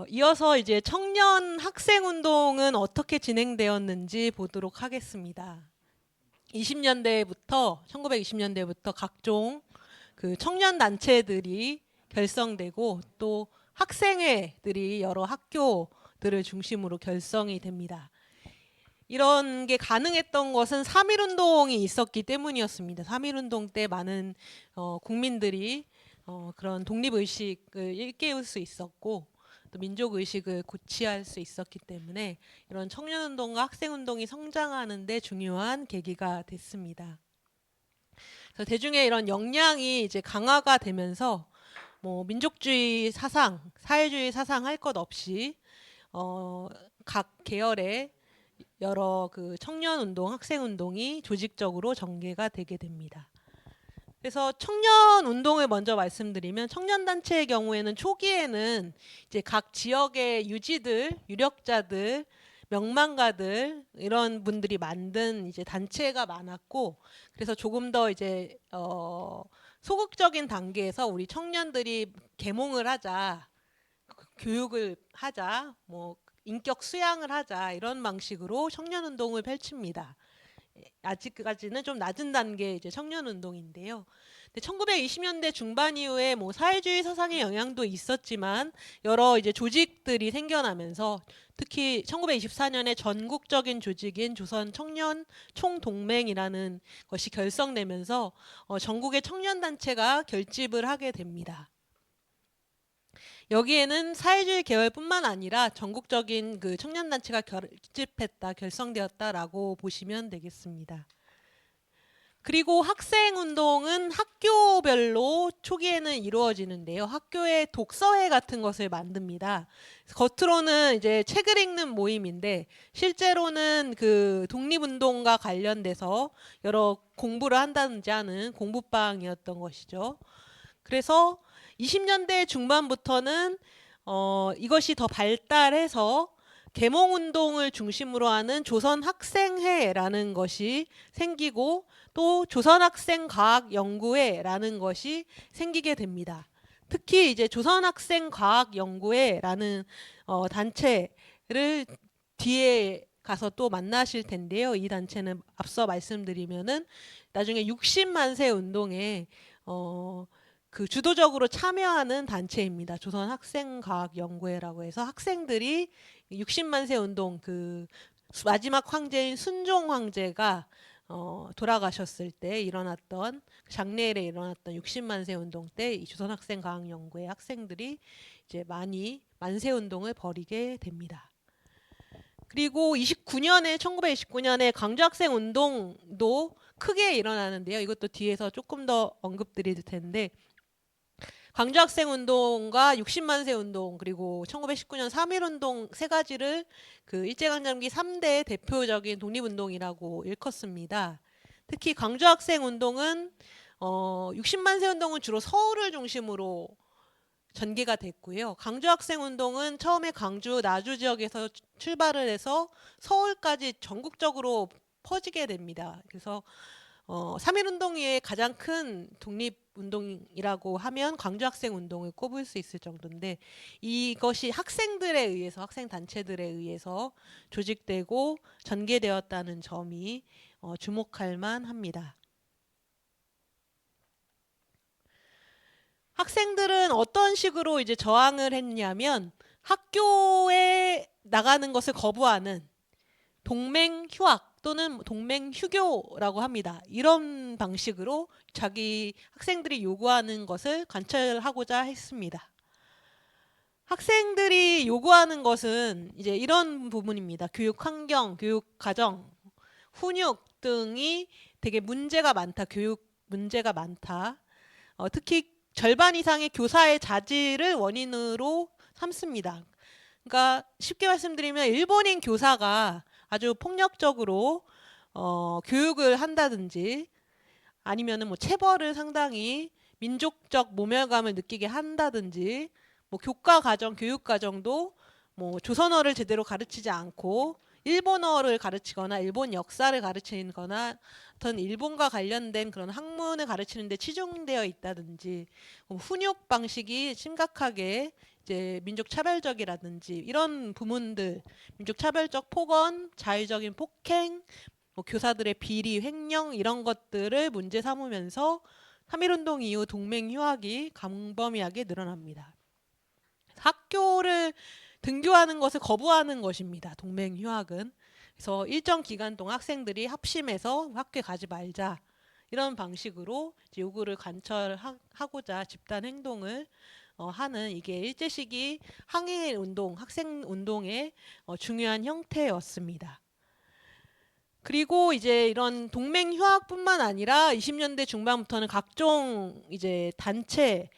이어서 이제 청년 학생 운동은 어떻게 진행되었는지 보도록 하겠습니다. 1920년대부터 각종 그 청년 단체들이 결성되고 또 학생회들이 여러 학교들을 중심으로 결성이 됩니다. 이런 게 가능했던 것은 3.1 운동이 있었기 때문이었습니다. 3.1 운동 때 많은 국민들이 그런 독립의식을 일깨울 수 있었고 또 민족의식을 고취할 수 있었기 때문에 이런 청년운동과 학생운동이 성장하는 데 중요한 계기가 됐습니다. 그래서 대중의 이런 역량이 이제 강화가 되면서 뭐 민족주의 사상, 사회주의 사상 할 것 없이 각 계열의 여러 그 청년운동, 학생운동이 조직적으로 전개가 되게 됩니다. 그래서 청년 운동을 먼저 말씀드리면 청년단체의 경우에는 초기에는 이제 각 지역의 유지들, 유력자들, 명망가들 이런 분들이 만든 이제 단체가 많았고 그래서 조금 더 이제 소극적인 단계에서 우리 청년들이 계몽을 하자, 교육을 하자, 뭐 인격 수양을 하자 이런 방식으로 청년 운동을 펼칩니다. 아직까지는 좀 낮은 단계 이제 청년 운동인데요. 1920년대 중반 이후에 뭐 사회주의 사상의 영향도 있었지만 여러 이제 조직들이 생겨나면서 특히 1924년에 전국적인 조직인 조선 청년 총동맹이라는 것이 결성되면서 전국의 청년 단체가 결집을 하게 됩니다. 여기에는 사회주의 계열뿐만 아니라 전국적인 그 청년단체가 결집했다, 결성되었다라고 보시면 되겠습니다. 그리고 학생운동은 학교별로 초기에는 이루어지는데요. 학교에 독서회 같은 것을 만듭니다. 겉으로는 이제 책을 읽는 모임인데 실제로는 그 독립운동과 관련돼서 여러 공부를 한다든지 하는 공부방이었던 것이죠. 그래서 20년대 중반부터는 이것이 더 발달해서 계몽운동을 중심으로 하는 조선학생회라는 것이 생기고 또 조선학생과학연구회라는 것이 생기게 됩니다. 특히 이제 조선학생과학연구회라는 단체를 뒤에 가서 또 만나실 텐데요. 이 단체는 앞서 말씀드리면은 나중에 60만세 운동에 그 주도적으로 참여하는 단체입니다. 조선학생과학연구회라고 해서 학생들이 60만세 운동 그 마지막 황제인 순종 황제가 돌아가셨을 때 일어났던 장례일에 일어났던 60만세 운동 때 이 조선학생과학연구회 학생들이 이제 많이 만세 운동을 벌이게 됩니다. 그리고 1929년에 광주학생 운동도 크게 일어나는데요. 이것도 뒤에서 조금 더 언급드릴 텐데 광주학생운동과 60만세 운동 그리고 1919년 3.1 운동 세 가지를 그 일제강점기 3대 대표적인 독립운동이라고 일컫습니다. 특히 광주학생운동은 60만세 운동은 주로 서울을 중심으로 전개가 됐고요. 광주학생운동은 처음에 광주 나주 지역에서 출발을 해서 서울까지 전국적으로 퍼지게 됩니다. 그래서 3.1 운동 이후에 가장 큰 독립운동이라고 하면 광주학생운동을 꼽을 수 있을 정도인데 이것이 학생들에 의해서 학생단체들에 의해서 조직되고 전개되었다는 점이 주목할 만합니다. 학생들은 어떤 식으로 이제 저항을 했냐면 학교에 나가는 것을 거부하는 동맹 휴학 또는 동맹 휴교라고 합니다. 이런 방식으로 자기 학생들이 요구하는 것을 관철하고자 했습니다. 학생들이 요구하는 것은 이제 이런 부분입니다. 교육 환경, 교육 과정, 훈육 등이 되게 문제가 많다. 교육 문제가 많다. 특히 절반 이상의 교사의 자질을 원인으로 삼습니다. 그러니까 쉽게 말씀드리면 일본인 교사가 아주 폭력적으로 교육을 한다든지 아니면은 뭐 체벌을 상당히 민족적 모멸감을 느끼게 한다든지 뭐 교과 과정, 교육 과정도 뭐 조선어를 제대로 가르치지 않고 일본어를 가르치거나 일본 역사를 가르치거나 어떤 일본과 관련된 그런 학문을 가르치는 데 치중되어 있다든지 훈육 방식이 심각하게 이제 민족 차별적이라든지 이런 부문들, 민족 차별적 폭언, 자의적인 폭행, 뭐 교사들의 비리, 횡령 이런 것들을 문제 삼으면서 3.1운동 이후 동맹 휴학이 광범위하게 늘어납니다. 학교를 등교하는 것을 거부하는 것입니다. 동맹 휴학은. 그래서 일정 기간 동안 학생들이 합심해서 학교에 가지 말자 이런 방식으로 요구를 관철하고자 집단 행동을 하는 이게 일제시기 항일 운동, 학생 운동의 중요한 형태였습니다. 그리고 이제 이런 동맹 휴학뿐만 아니라 20년대 중반부터는 각종 이제 단체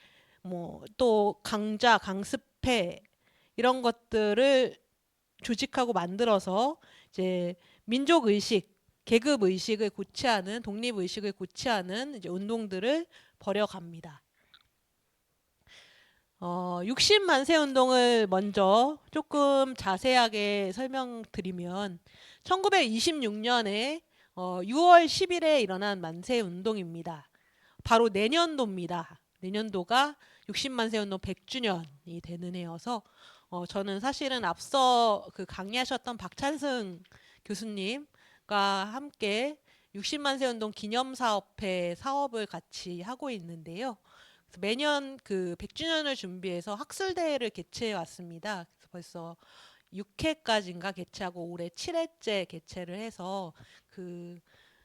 뭐 또 강자, 강습회 이런 것들을 조직하고 만들어서 이제 민족 의식, 계급 의식을 고취하는 독립 의식을 고취하는 이제 운동들을 벌여갑니다. 60만세 운동을 먼저 조금 자세하게 설명드리면 1926년에 6월 10일에 일어난 만세 운동입니다. 바로 내년도입니다. 내년도가 60만세 운동 100주년이 되는 해여서 저는 사실은 앞서 그 강의하셨던 박찬승 교수님과 함께 60만세 운동 기념사업회 사업을 같이 하고 있는데요. 매년 그 100주년을 준비해서 학술대회를 개최해 왔습니다. 그래서 벌써 6회까지인가 개최하고 올해 7회째 개최를 해서 그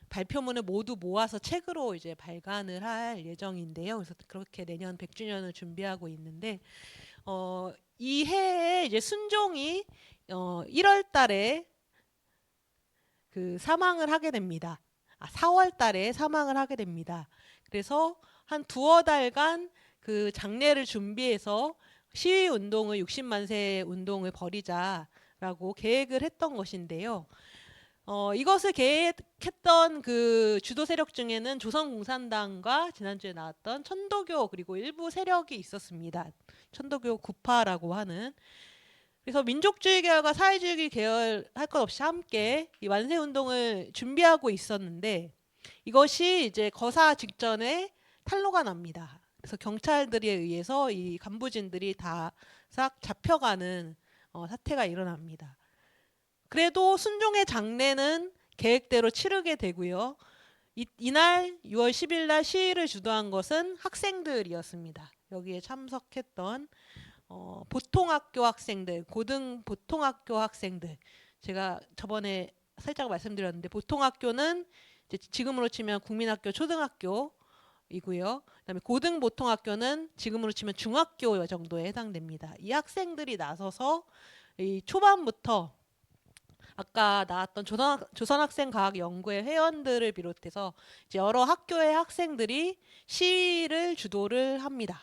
발표문을 모두 모아서 책으로 이제 발간을 할 예정인데요. 그래서 그렇게 내년 100주년을 준비하고 있는데 이 해에 이제 순종이 1월 달에 그 사망을 하게 됩니다. 4월 달에 사망을 하게 됩니다. 그래서 한 두어 달간 그 장례를 준비해서 시위 운동을 60만세 운동을 벌이자라고 계획을 했던 것인데요. 이것을 계획했던 그 주도 세력 중에는 조선공산당과 지난주에 나왔던 천도교 그리고 일부 세력이 있었습니다. 천도교 구파라고 하는. 그래서 민족주의 계열과 사회주의 계열 할 것 없이 함께 이 만세 운동을 준비하고 있었는데 이것이 이제 거사 직전에 탄로가 납니다. 그래서 경찰들에 의해서 이 간부진들이 다 싹 잡혀가는 사태가 일어납니다. 그래도 순종의 장례는 계획대로 치르게 되고요. 이날 6월 10일 날 시위를 주도한 것은 학생들이었습니다. 여기에 참석했던 보통학교 학생들, 고등 보통학교 학생들. 제가 저번에 살짝 말씀드렸는데 보통학교는 이제 지금으로 치면 국민학교 초등학교이고요. 그다음에 고등 보통학교는 지금으로 치면 중학교 정도에 해당됩니다. 이 학생들이 나서서 이 초반부터 아까 나왔던 조선학생과학연구회 회원들을 비롯해서 이제 여러 학교의 학생들이 시위를 주도를 합니다.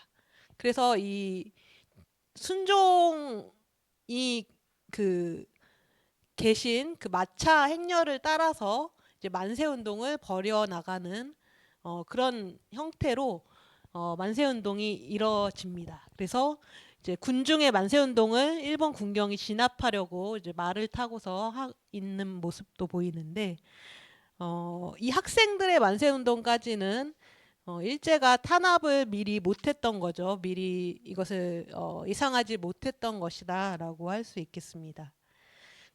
그래서 이 순종이 그 계신 그 마차 행렬을 따라서 이제 만세 운동을 벌여 나가는 그런 형태로 만세 운동이 이뤄집니다. 그래서 이제 군중의 만세 운동을 일본 군경이 진압하려고 이제 말을 타고서 있는 모습도 보이는데 이 학생들의 만세 운동까지는 일제가 탄압을 미리 못했던 거죠. 미리 이것을 예상하지 못했던 것이다라고 할 수 있겠습니다.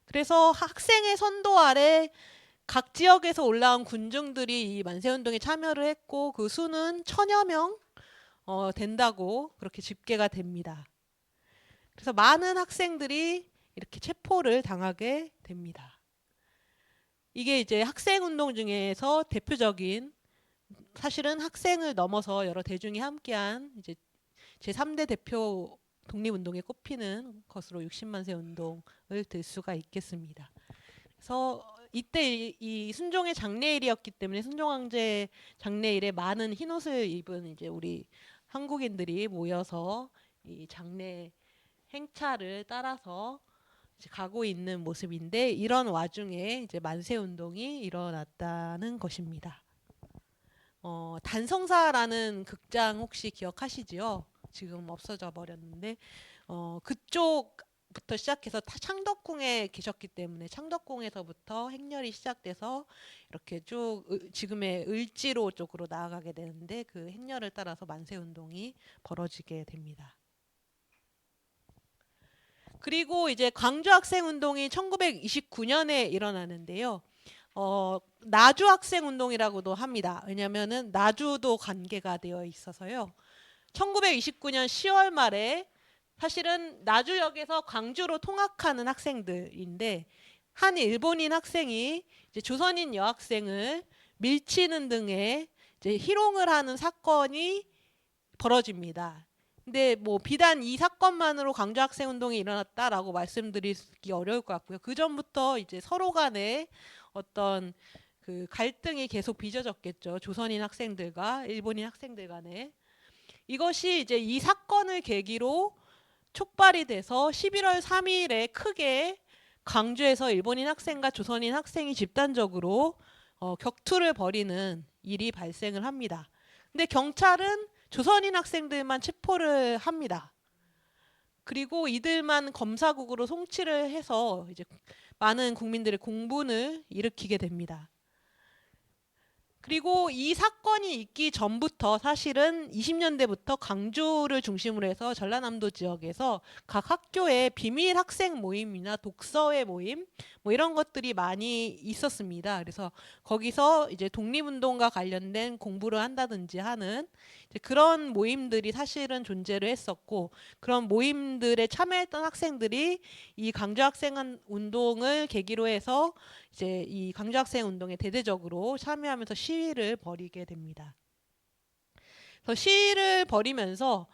그래서 학생의 선도 아래 각 지역에서 올라온 군중들이 이 만세운동에 참여를 했고 그 수는 1000여 명 된다고 그렇게 집계가 됩니다. 그래서 많은 학생들이 이렇게 체포를 당하게 됩니다. 이게 이제 학생운동 중에서 대표적인 사실은 학생을 넘어서 여러 대중이 함께한 이제 제3대 대표 독립운동에 꼽히는 것으로 60만세 운동을 들 수가 있겠습니다. 그래서 이때 이 순종의 장례일이었기 때문에 순종왕제 장례일에 많은 흰옷을 입은 이제 우리 한국인들이 모여서 이 장례 행차를 따라서 이제 가고 있는 모습인데 이런 와중에 이제 만세 운동이 일어났다는 것입니다. 단성사라는 극장 혹시 기억하시지요? 지금 없어져 버렸는데 그쪽부터 시작해서 창덕궁에 계셨기 때문에 창덕궁에서부터 행렬이 시작돼서 이렇게 쭉 지금의 을지로 쪽으로 나아가게 되는데 그 행렬을 따라서 만세 운동이 벌어지게 됩니다. 그리고 이제 광주 학생 운동이 1929년에 일어나는데요. 나주 학생 운동이라고도 합니다. 왜냐면은 나주도 관계가 되어 있어서요. 1929년 10월 말에 사실은 나주역에서 광주로 통학하는 학생들인데 한 일본인 학생이 이제 조선인 여학생을 밀치는 등의 이제 희롱을 하는 사건이 벌어집니다. 근데 뭐 비단 이 사건만으로 광주 학생 운동이 일어났다라고 말씀드리기 어려울 것 같고요. 그 전부터 이제 서로 간에 어떤 그 갈등이 계속 빚어졌겠죠. 조선인 학생들과 일본인 학생들 간에. 이것이 이제 이 사건을 계기로 촉발이 돼서 11월 3일에 크게 광주에서 일본인 학생과 조선인 학생이 집단적으로 격투를 벌이는 일이 발생을 합니다. 근데 경찰은 조선인 학생들만 체포를 합니다. 그리고 이들만 검사국으로 송치를 해서 이제 많은 국민들의 공분을 일으키게 됩니다. 그리고 이 사건이 있기 전부터 사실은 20년대부터 광주를 중심으로 해서 전라남도 지역에서 각 학교에 비밀 학생 모임이나 독서회 모임 뭐 이런 것들이 많이 있었습니다. 그래서 거기서 이제 독립운동과 관련된 공부를 한다든지 하는 이제 그런 모임들이 사실은 존재를 했었고 그런 모임들에 참여했던 학생들이 이 광주 학생 운동을 계기로 해서 이제 이 광주 학생 운동에 대대적으로 참여하면서 시위를 벌이게 됩니다. 그래서 시위를 벌이면서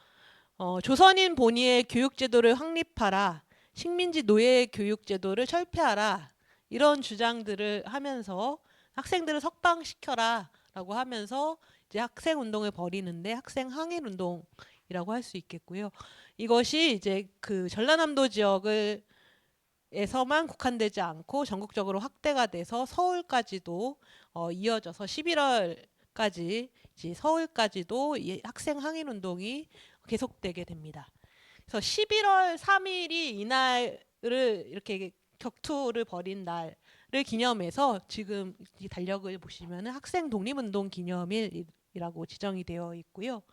조선인 본위의 교육제도를 확립하라, 식민지 노예 교육제도를 철폐하라 이런 주장들을 하면서 학생들을 석방시켜라라고 하면서 이제 학생 운동을 벌이는데 학생 항일 운동이라고 할 수 있겠고요. 이것이 이제 그 전라남도 지역을 에서만 국한되지 않고 전국적으로 확대가 돼서 서울까지도 이어져서 11월까지 이제 서울까지도 이 학생 항일 운동이 계속되게 됩니다. 그래서 11월 3일이 이날을 이렇게 격투를 벌인 날을 기념해서 지금 이 달력을 보시면은 학생 독립운동 기념일이라고 지정이 되어 있고요.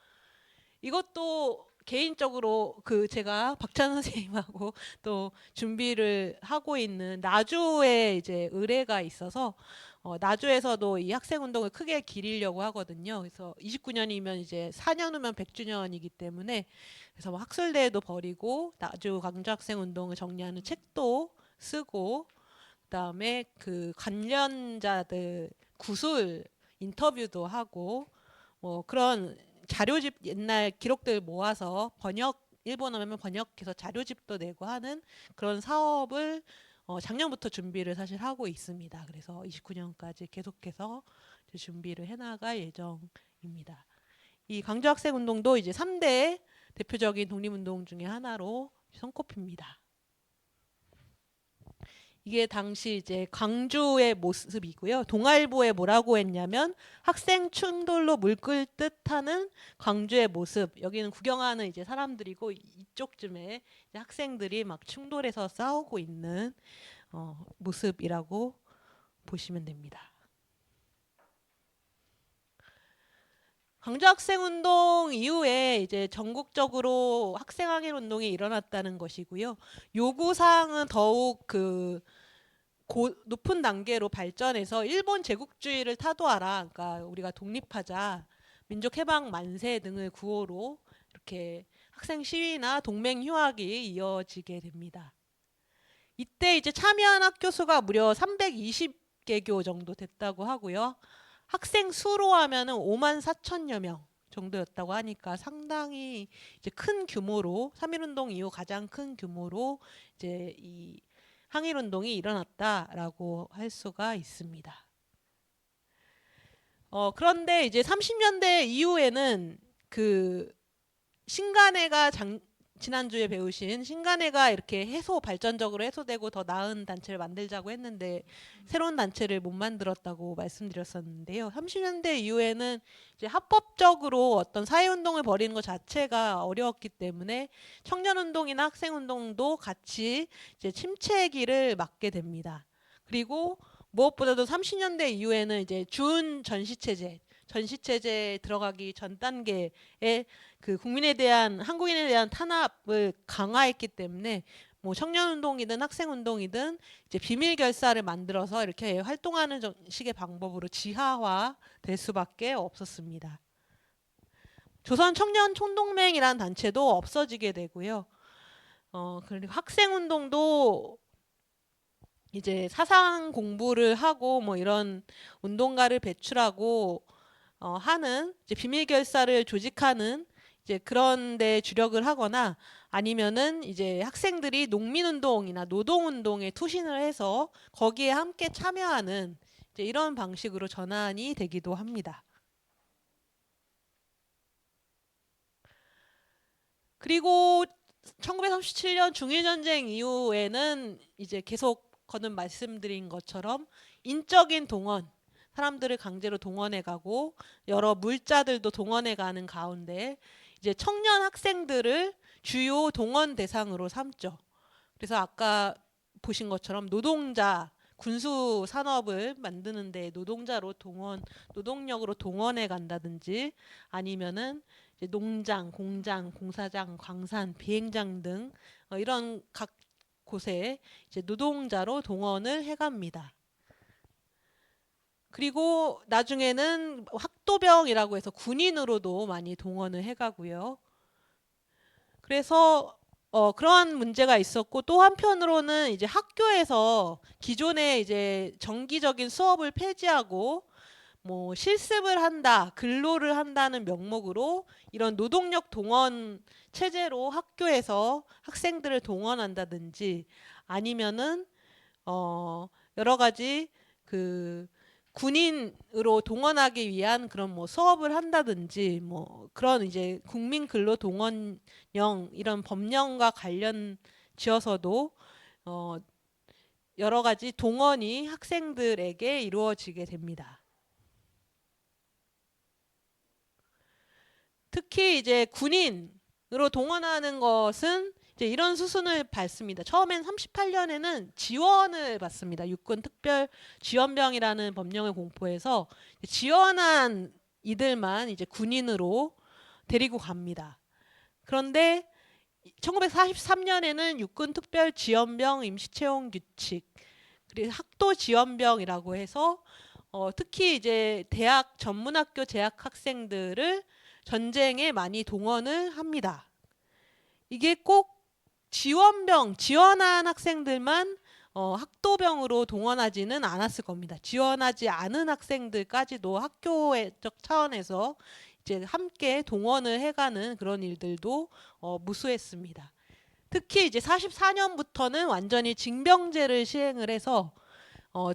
이것도 개인적으로 그 제가 박찬 선생님하고 또 준비를 하고 있는 나주에 이제 의뢰가 있어서 나주에서도 이 학생 운동을 크게 기리려고 하거든요. 그래서 29년이면 이제 4년 후면 100주년이기 때문에 그래서 뭐 학술대회도 벌이고 나주 광주 학생 운동을 정리하는 책도 쓰고 그다음에 그 관련자들 구술 인터뷰도 하고 뭐 그런 자료집 옛날 기록들 모아서 번역 일본어면 번역해서 자료집도 내고 하는 그런 사업을 작년부터 준비를 사실 하고 있습니다. 그래서 29년까지 계속해서 준비를 해나갈 예정입니다. 이 광주 학생 운동도 이제 3대 대표적인 독립운동 중에 하나로 손꼽힙니다. 이게 당시 이제 광주의 모습이고요. 동아일보에 뭐라고 했냐면 학생 충돌로 물끓 듯하는 광주의 모습. 여기는 구경하는 이제 사람들이고 이쪽쯤에 이제 학생들이 막 충돌해서 싸우고 있는 모습이라고 보시면 됩니다. 광주 학생 운동 이후에 이제 전국적으로 학생 항일 운동이 일어났다는 것이고요. 요구 사항은 더욱 그 높은 단계로 발전해서 일본 제국주의를 타도하라. 그러니까 우리가 독립하자, 민족 해방 만세 등을 구호로 이렇게 학생 시위나 동맹 휴학이 이어지게 됩니다. 이때 이제 참여한 학교 수가 무려 320개교 정도 됐다고 하고요. 학생 수로 하면은 5만 4천여 명 정도였다고 하니까 상당히 이제 큰 규모로 3.1운동 이후 가장 큰 규모로 이제 이 항일 운동이 일어났다라고 할 수가 있습니다. 그런데 이제 30년대 이후에는 그 신간회가 지난주에 배우신 신간회가 이렇게 발전적으로 해소되고 더 나은 단체를 만들자고 했는데 새로운 단체를 못 만들었다고 말씀드렸었는데요. 30년대 이후에는 이제 합법적으로 어떤 사회운동을 벌이는 것 자체가 어려웠기 때문에 청년운동이나 학생운동도 같이 이제 침체기를 맞게 됩니다. 그리고 무엇보다도 30년대 이후에는 이제 준 전시체제에 들어가기 전 단계에 그 한국인에 대한 탄압을 강화했기 때문에 뭐 청년운동이든 학생운동이든 이제 비밀 결사를 만들어서 이렇게 활동하는 식의 방법으로 지하화 될 수밖에 없었습니다. 조선 청년 총동맹이라는 단체도 없어지게 되고요. 그리고 학생운동도 이제 사상 공부를 하고 뭐 이런 운동가를 배출하고 하는 이제 비밀 결사를 조직하는 이제 그런 데 주력을 하거나 아니면은 이제 학생들이 농민운동이나 노동운동에 투신을 해서 거기에 함께 참여하는 이제 이런 방식으로 전환이 되기도 합니다. 그리고 1937년 중일전쟁 이후에는 이제 계속 거듭 말씀드린 것처럼 인적인 동원, 사람들을 강제로 동원해 가고 여러 물자들도 동원해 가는 가운데 이제 청년 학생들을 주요 동원 대상으로 삼죠. 그래서 아까 보신 것처럼 노동자, 군수 산업을 만드는데 노동력으로 동원해 간다든지 아니면은 이제 농장, 공장, 공사장, 광산, 비행장 등 이런 각 곳에 이제 노동자로 동원을 해갑니다. 그리고 나중에는 학도병이라고 해서 군인으로도 많이 동원을 해가고요. 그래서 그러한 문제가 있었고 또 한편으로는 이제 학교에서 기존의 이제 정기적인 수업을 폐지하고 뭐 실습을 한다, 근로를 한다는 명목으로 이런 노동력 동원 체제로 학교에서 학생들을 동원한다든지 아니면은 여러 가지 그 군인으로 동원하기 위한 그런 뭐 수업을 한다든지 뭐 그런 이제 국민 근로 동원령 이런 법령과 관련 지어서도 어 여러 가지 동원이 학생들에게 이루어지게 됩니다. 특히 이제 군인으로 동원하는 것은 이제 이런 수순을 밟습니다. 처음엔 38년에는 지원을 받습니다. 육군 특별 지원병이라는 법령을 공포해서 지원한 이들만 이제 군인으로 데리고 갑니다. 그런데 1943년에는 육군 특별 지원병 임시채용 규칙 그리고 학도 지원병이라고 해서 특히 이제 대학 전문학교 재학 학생들을 전쟁에 많이 동원을 합니다. 이게 꼭 지원한 학생들만 학도병으로 동원하지는 않았을 겁니다. 지원하지 않은 학생들까지도 학교적 차원에서 이제 함께 동원을 해가는 그런 일들도 무수했습니다. 특히 이제 44년부터는 완전히 징병제를 시행을 해서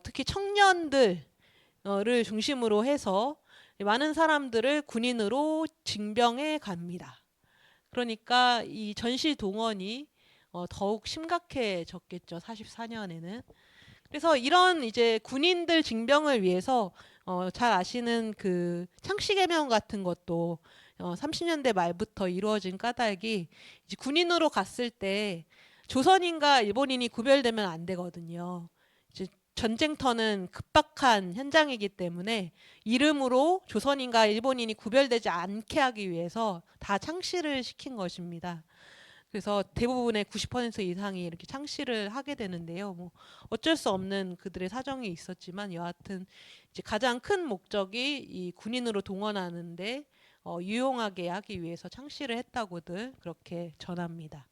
특히 청년들을 중심으로 해서 많은 사람들을 군인으로 징병해 갑니다. 그러니까 이 전시 동원이 더욱 심각해졌겠죠. 44년에는. 그래서 이런 이제 군인들 징병을 위해서 잘 아시는 그 창씨개명 같은 것도 30년대 말부터 이루어진 까닭이 이제 군인으로 갔을 때 조선인과 일본인이 구별되면 안 되거든요. 이제 전쟁터는 급박한 현장이기 때문에 이름으로 조선인과 일본인이 구별되지 않게 하기 위해서 다 창씨를 시킨 것입니다. 그래서 대부분의 90% 이상이 이렇게 창씨를 하게 되는데요. 뭐 어쩔 수 없는 그들의 사정이 있었지만 여하튼 이제 가장 큰 목적이 이 군인으로 동원하는데 유용하게 하기 위해서 창씨를 했다고들 그렇게 전합니다.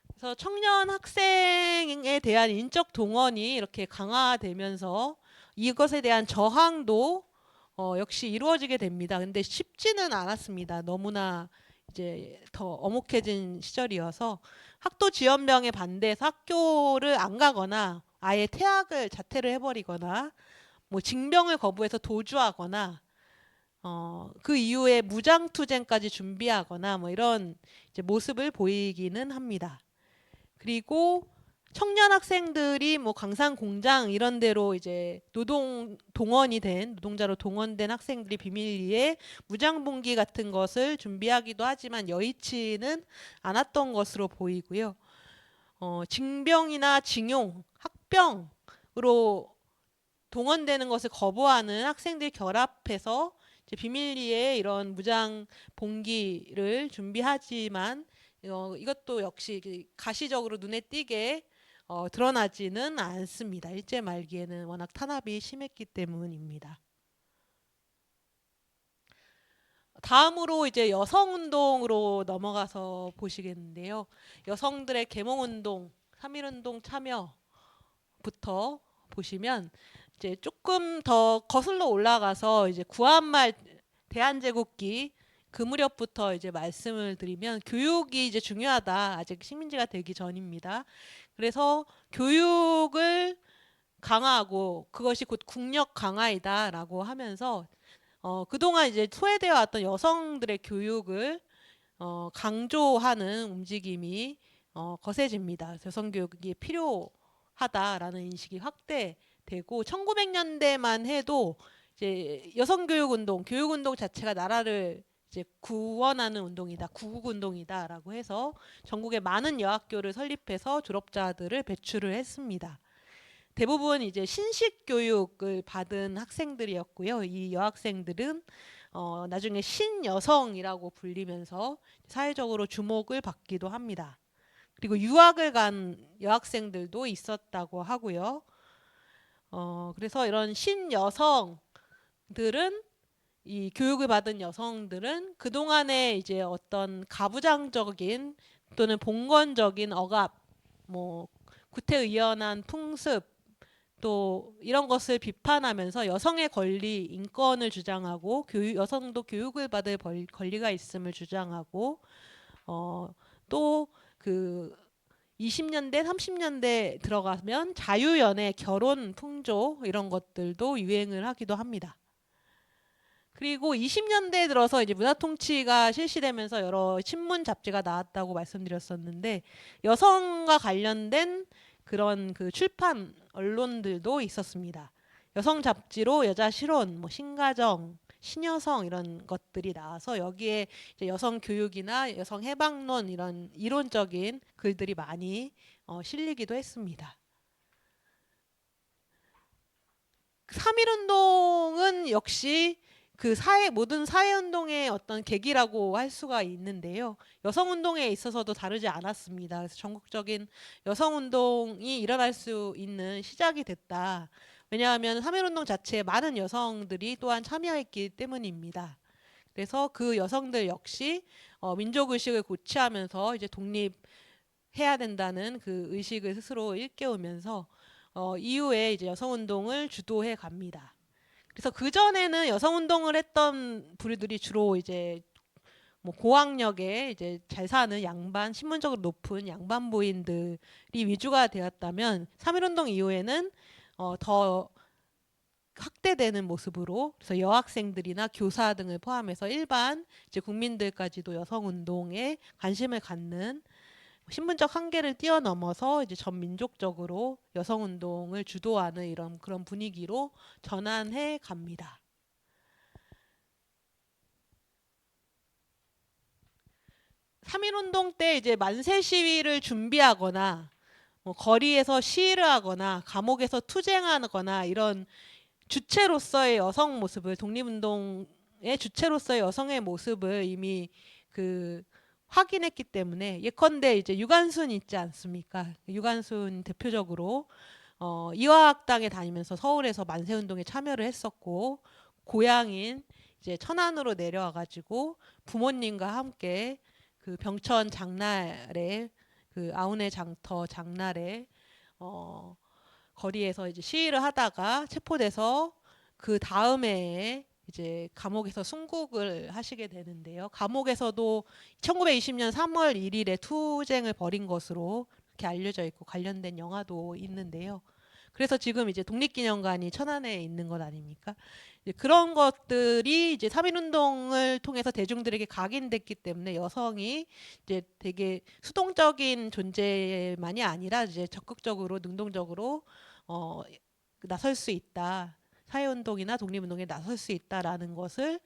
그래서 청년 학생에 대한 인적 동원이 이렇게 강화되면서 이것에 대한 저항도 역시 이루어지게 됩니다. 근데 쉽지는 않았습니다. 너무나 이제 더 엄혹해진 시절이어서 학도 지원병에 반대해서 학교를 안 가거나 아예 자퇴를 해버리거나 뭐 징병을 거부해서 도주하거나 그 이후에 무장투쟁까지 준비하거나 뭐 이런 이제 모습을 보이기는 합니다. 그리고 청년 학생들이 뭐 광산 공장 이런 데로 이제 노동자로 동원된 학생들이 비밀리에 무장봉기 같은 것을 준비하기도 하지만 여의치는 않았던 것으로 보이고요. 징병이나 징용, 학병으로 동원되는 것을 거부하는 학생들이 결합해서 이제 비밀리에 이런 무장 봉기를 준비하지만 이것도 역시 가시적으로 눈에 띄게 드러나지는 않습니다. 일제 말기에는 워낙 탄압이 심했기 때문입니다. 다음으로 이제 여성운동으로 넘어가서 보시겠는데요. 여성들의 계몽운동, 3.1운동 참여부터 보시면 이제 조금 더 거슬러 올라가서 이제 구한말 대한제국기 그 무렵부터 이제 말씀을 드리면 교육이 이제 중요하다. 아직 식민지가 되기 전입니다. 그래서 교육을 강화하고 그것이 곧 국력 강화이다라고 하면서 그동안 이제 소외되어 왔던 여성들의 교육을 강조하는 움직임이 거세집니다. 여성 교육이 필요하다라는 인식이 확대되고 1900년대만 해도 이제 여성 교육 운동 자체가 나라를 이제 구원하는 운동이다, 구국 운동이다라고 해서 전국에 많은 여학교를 설립해서 졸업자들을 배출을 했습니다. 대부분 이제 신식 교육을 받은 학생들이었고요. 이 여학생들은 나중에 신여성이라고 불리면서 사회적으로 주목을 받기도 합니다. 그리고 유학을 간 여학생들도 있었다고 하고요. 그래서 이런 신여성들은 이 교육을 받은 여성들은 그동안에 이제 어떤 가부장적인 또는 봉건적인 억압, 뭐 구태의연한 풍습 또 이런 것을 비판하면서 여성의 권리, 인권을 주장하고 여성도 교육을 받을 권리가 있음을 주장하고 또 그 20년대, 30년대 들어가면 자유연애, 결혼 풍조 이런 것들도 유행을 하기도 합니다. 그리고 20년대에 들어서 이제 문화통치가 실시되면서 여러 신문 잡지가 나왔다고 말씀드렸었는데 여성과 관련된 그런 그 출판 언론들도 있었습니다. 여성 잡지로 여자 실혼, 뭐 신가정, 신여성 이런 것들이 나와서 여기에 이제 여성 교육이나 여성 해방론 이런 이론적인 글들이 많이 실리기도 했습니다. 3.1운동은 역시 그 모든 사회운동의 어떤 계기라고 할 수가 있는데요. 여성운동에 있어서도 다르지 않았습니다. 그래서 전국적인 여성운동이 일어날 수 있는 시작이 됐다. 왜냐하면 3.1운동 자체에 많은 여성들이 또한 참여했기 때문입니다. 그래서 그 여성들 역시 민족의식을 고취하면서 이제 독립해야 된다는 그 의식을 스스로 일깨우면서 이후에 이제 여성운동을 주도해 갑니다. 그래서 그 전에는 여성운동을 했던 부류들이 주로 이제 뭐 고학력에 이제 잘 사는 양반, 신분적으로 높은 양반부인들이 위주가 되었다면 3.1운동 이후에는 더 확대되는 모습으로 그래서 여학생들이나 교사 등을 포함해서 일반 이제 국민들까지도 여성운동에 관심을 갖는 신분적 한계를 뛰어넘어서 이제 전 민족적으로 여성운동을 주도하는 이런 그런 분위기로 전환해 갑니다. 3.1운동 때 이제 만세 시위를 준비하거나 뭐 거리에서 시위를 하거나 감옥에서 투쟁하거나 이런 주체로서의 여성 모습을 독립운동의 주체로서의 여성의 모습을 이미 그 확인했기 때문에 예컨대 이제 유관순 있지 않습니까? 유관순 대표적으로 이화학당에 다니면서 서울에서 만세운동에 참여를 했었고 고향인 이제 천안으로 내려와 가지고 부모님과 함께 그 병천 장날에 그 아우네 장터 장날에 거리에서 이제 시위를 하다가 체포돼서 그 다음에 이제 감옥에서 순국을 하시게 되는데요. 감옥에서도 1920년 3월 1일에 투쟁을 벌인 것으로 이렇게 알려져 있고 관련된 영화도 있는데요. 그래서 지금 이제 독립기념관이 천안에 있는 것 아닙니까? 그런 것들이 이제 3.1운동을 통해서 대중들에게 각인됐기 때문에 여성이 이제 되게 수동적인 존재만이 아니라 이제 적극적으로 능동적으로 나설 수 있다. 사회운동이나 독립운동에 나설 수 있다라는 것을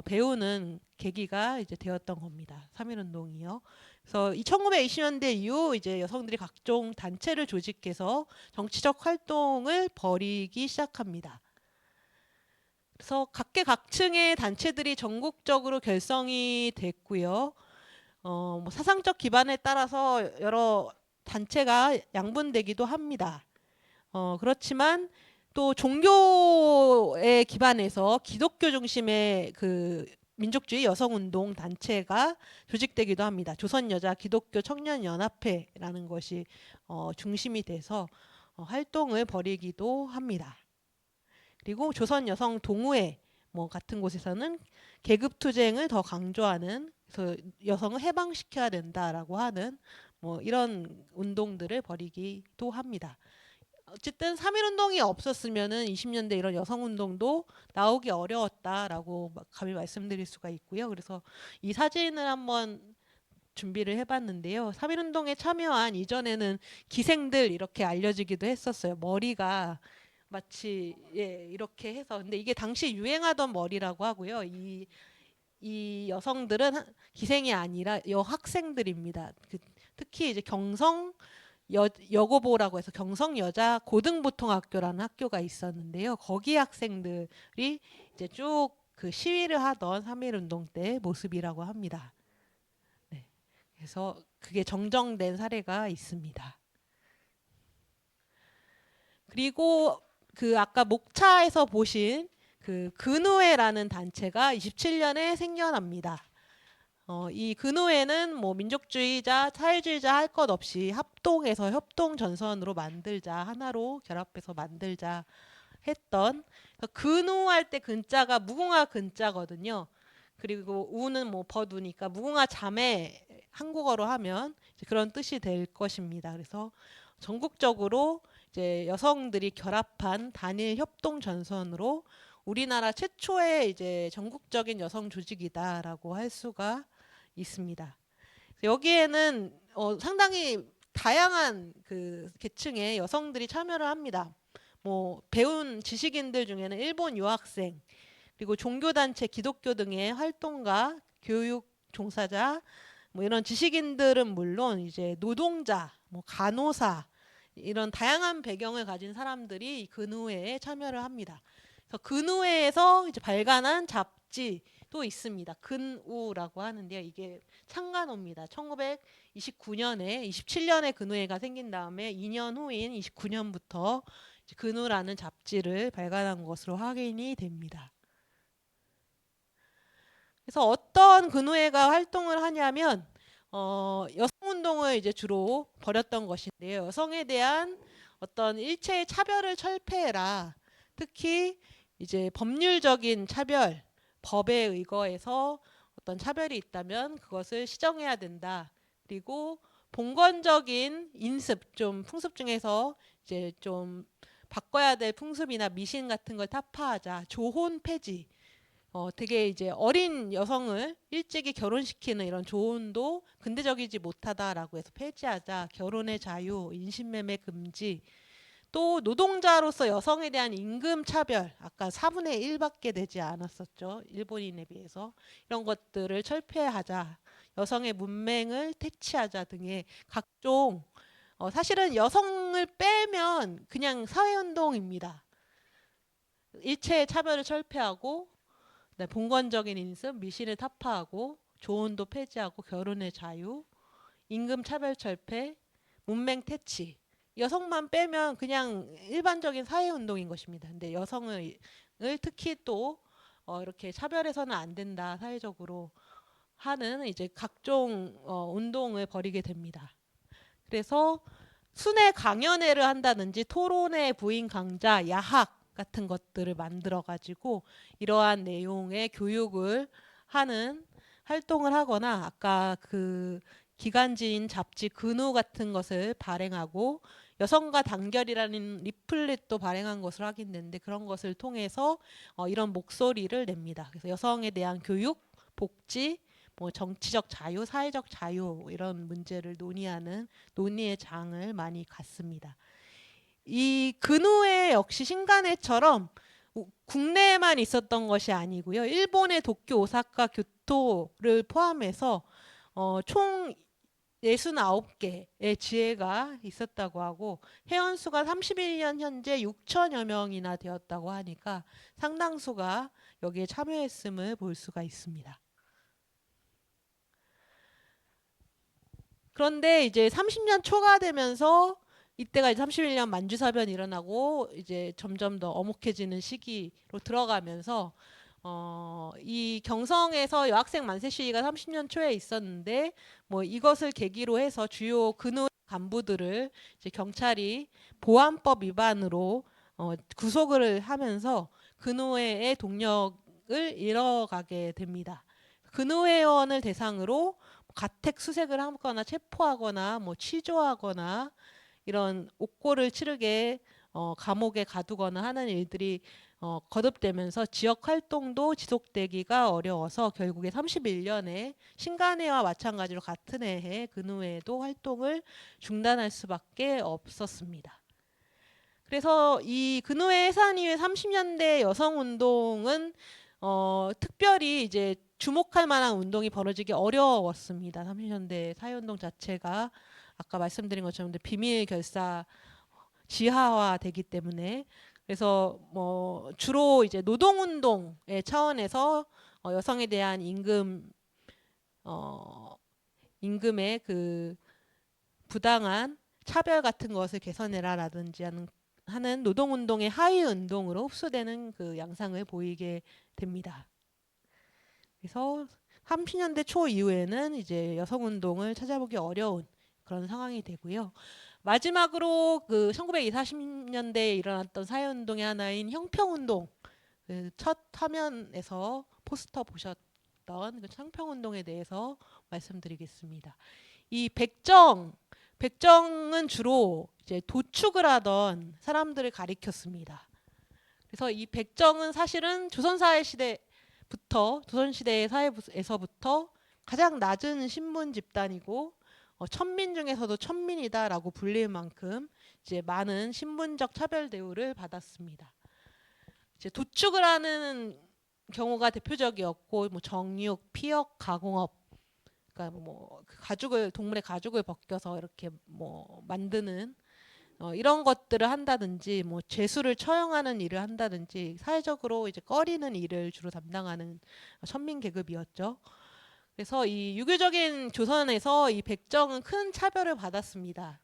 배우는 계기가 이제 되었던 겁니다. 3.1운동이요. 그래서 1920년대 이후 이제 여성들이 각종 단체를 조직해서 정치적 활동을 벌이기 시작합니다. 그래서 각계각층의 단체들이 전국적으로 결성이 됐고요. 뭐 사상적 기반에 따라서 여러 단체가 양분되기도 합니다. 그렇지만 또 종교에 기반해서 기독교 중심의 그 민족주의 여성운동 단체가 조직되기도 합니다. 조선여자 기독교 청년연합회라는 것이 중심이 돼서 활동을 벌이기도 합니다. 그리고 조선여성 동호회 뭐 같은 곳에서는 계급투쟁을 더 강조하는, 그래서 여성을 해방시켜야 된다라고 하는 뭐 이런 운동들을 벌이기도 합니다. 어쨌든 3.1운동이 없었으면은 20년대 이런 여성운동도 나오기 어려웠다라고 감히 말씀드릴 수가 있고요. 그래서 이 사진을 한번 준비를 해봤는데요. 3.1운동에 참여한 이전에는 기생들 이렇게 알려지기도 했었어요. 머리가 마치 이렇게 해서, 근데 이게 당시 유행하던 머리라고 하고요. 이 여성들은 기생이 아니라 여학생들입니다. 특히 이제 경성 여고보라고 해서 경성 여자 고등보통학교라는 학교가 있었는데요. 거기 학생들이 이제 쭉 그 시위를 하던 3.1운동 때 모습이라고 합니다. 네. 그래서 그게 정정된 사례가 있습니다. 그리고 그 아까 목차에서 보신 그 근우회라는 단체가 27년에 생겨납니다. 이 근우회는 뭐 민족주의자, 사회주의자 할 것 없이 합동해서 협동 전선으로 만들자, 하나로 결합해서 만들자 했던, 근우할 때 근자가 무궁화 근자거든요. 그리고 우는 뭐 버두니까 무궁화 자매 한국어로 하면 그런 뜻이 될 것입니다. 그래서 전국적으로 이제 여성들이 결합한 단일 협동 전선으로 우리나라 최초의 이제 전국적인 여성 조직이다라고 할 수가 있습니다. 여기에는 상당히 다양한 그 계층의 여성들이 참여를 합니다. 뭐 배운 지식인들 중에는 일본 유학생, 그리고 종교단체, 기독교 등의 활동가, 교육 종사자, 뭐 이런 지식인들은 물론 이제 노동자, 뭐 간호사, 이런 다양한 배경을 가진 사람들이 근우회에 참여를 합니다. 그래서 근우회에서 이제 발간한 잡지도 있습니다. 근우라고 하는데요. 이게 창간호입니다. 1929년에 27년에 근우회가 생긴 다음에 2년 후인 29년부터 근우라는 잡지를 발간한 것으로 확인이 됩니다. 그래서 어떤 근우회가 활동을 하냐면 여성운동을 이제 주로 벌였던 것인데요. 여성에 대한 어떤 일체의 차별을 철폐해라. 특히 이제 법률적인 차별, 법에 의거해서 어떤 차별이 있다면 그것을 시정해야 된다. 그리고 봉건적인 인습, 좀 풍습 중에서 이제 좀 바꿔야 될 풍습이나 미신 같은 걸 타파하자. 조혼 폐지. 되게 이제 어린 여성을 일찍이 결혼시키는 이런 조언도 근대적이지 못하다라고 해서 폐지하자. 결혼의 자유, 인신매매 금지, 또 노동자로서 여성에 대한 임금 차별, 아까 4분의 1밖에 되지 않았었죠. 일본인에 비해서. 이런 것들을 철폐하자. 여성의 문맹을 퇴치하자 등의 각종, 사실은 여성을 빼면 그냥 사회운동입니다. 일체의 차별을 철폐하고, 네, 봉건적인 인습, 미신을 타파하고, 조언도 폐지하고, 결혼의 자유, 임금 차별 철폐, 문맹 퇴치. 여성만 빼면 그냥 일반적인 사회 운동인 것입니다. 근데 여성을 특히 또 이렇게 차별해서는 안 된다, 사회적으로 하는 이제 각종 운동을 벌이게 됩니다. 그래서 순회 강연회를 한다든지 토론회, 부인 강좌, 야학 같은 것들을 만들어 가지고 이러한 내용의 교육을 하는 활동을 하거나, 아까 그 기간지인 잡지 근우 같은 것을 발행하고 여성과 단결이라는 리플렛도 발행한 것으로 확인되는데, 그런 것을 통해서 이런 목소리를 냅니다. 그래서 여성에 대한 교육, 복지, 뭐 정치적 자유, 사회적 자유, 이런 문제를 논의하는 논의의 장을 많이 갔습니다. 이 근우회 역시 신간회처럼 국내에만 있었던 것이 아니고요. 일본의 도쿄, 오사카, 교토를 포함해서 총 69개의 지회가 있었다고 하고, 회원수가 31년 현재 6천여 명이나 되었다고 하니까 상당수가 여기에 참여했음을 볼 수가 있습니다. 그런데 이제 30년 초가 되면서 이때가 이제 31년 만주사변이 일어나고 이제 점점 더 엄혹해지는 시기로 들어가면서 이 경성에서 여학생 만세 시위가 30년 초에 있었는데 뭐 이것을 계기로 해서 주요 근호 간부들을 이제 경찰이 보안법 위반으로 구속을 하면서 근호회의 동력을 잃어가게 됩니다. 근호회원을 대상으로 가택 수색을 하거나 체포하거나 뭐 취조하거나 이런 옥고를 치르게 감옥에 가두거나 하는 일들이 거듭되면서 지역 활동도 지속되기가 어려워서 결국에 31년에 신간회와 마찬가지로 같은 해에 근후에도 활동을 중단할 수밖에 없었습니다. 그래서 이 근후에 해산 이후에 30년대 여성운동은 특별히 이제 주목할 만한 운동이 벌어지기 어려웠습니다. 30년대 사회운동 자체가 아까 말씀드린 것처럼 비밀 결사 지하화되기 때문에 그래서 뭐 주로 이제 노동운동의 차원에서 여성에 대한 임금의 그 부당한 차별 같은 것을 개선해라라든지 하는 노동운동의 하위 운동으로 흡수되는 그 양상을 보이게 됩니다. 그래서 30년대 초 이후에는 이제 여성운동을 찾아보기 어려운 그런 상황이 되고요. 마지막으로 그 1920, 40년대에 일어났던 사회운동의 하나인 형평운동, 그 첫 화면에서 포스터 보셨던 그 형평운동에 대해서 말씀드리겠습니다. 이 백정은 주로 이제 도축을 하던 사람들을 가리켰습니다. 그래서 이 백정은 사실은 조선사회 시대부터 조선시대의 사회에서부터 가장 낮은 신분 집단이고 천민 중에서도 천민이다라고 불릴 만큼 이제 많은 신분적 차별 대우를 받았습니다. 이제 도축을 하는 경우가 대표적이었고, 뭐 정육, 피역, 가공업, 그러니까 뭐 동물의 가죽을 벗겨서 이렇게 뭐 만드는 이런 것들을 한다든지, 뭐 죄수를 처형하는 일을 한다든지 사회적으로 이제 꺼리는 일을 주로 담당하는 천민 계급이었죠. 그래서 이 유교적인 조선에서 이 백정은 큰 차별을 받았습니다.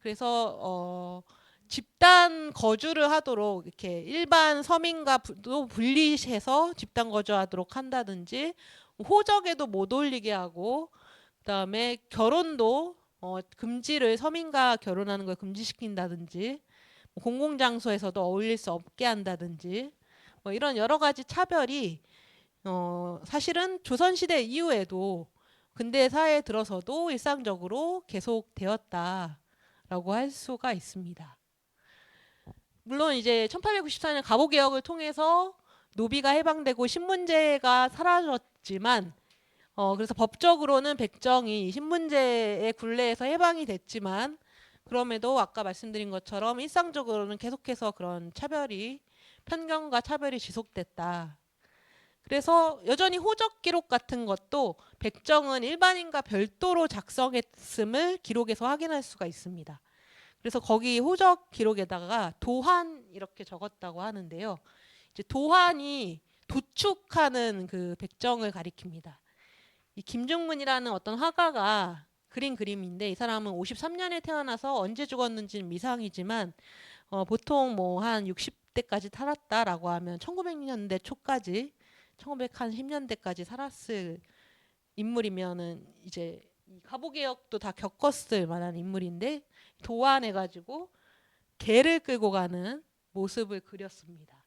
그래서 집단 거주를 하도록 이렇게 일반 서민과도 분리해서 집단 거주하도록 한다든지 호적에도 못 올리게 하고 그다음에 결혼도 금지를 서민과 결혼하는 걸 금지시킨다든지 공공장소에서도 어울릴 수 없게 한다든지 뭐 이런 여러 가지 차별이 사실은 조선시대 이후에도 근대 사회에 들어서도 일상적으로 계속되었다라고 할 수가 있습니다. 물론 이제 1894년 갑오개혁을 통해서 노비가 해방되고 신분제가 사라졌지만 그래서 법적으로는 백정이 신분제의 굴레에서 해방이 됐지만 그럼에도 아까 말씀드린 것처럼 일상적으로는 계속해서 그런 편견과 차별이 지속됐다. 그래서 여전히 호적 기록 같은 것도 백정은 일반인과 별도로 작성했음을 기록에서 확인할 수가 있습니다. 그래서 거기 호적 기록에다가 도환 이렇게 적었다고 하는데요. 이제 도환이 도축하는 그 백정을 가리킵니다. 이 김중문이라는 어떤 화가가 그린 그림인데 이 사람은 53년에 태어나서 언제 죽었는지는 미상이지만 보통 뭐 한 60대까지 살았다라고 하면 1900년대 초까지 1910년대까지 살았을 인물이면은 이제 갑오개혁도 다 겪었을 만한 인물인데 도안해가지고 개를 끌고 가는 모습을 그렸습니다.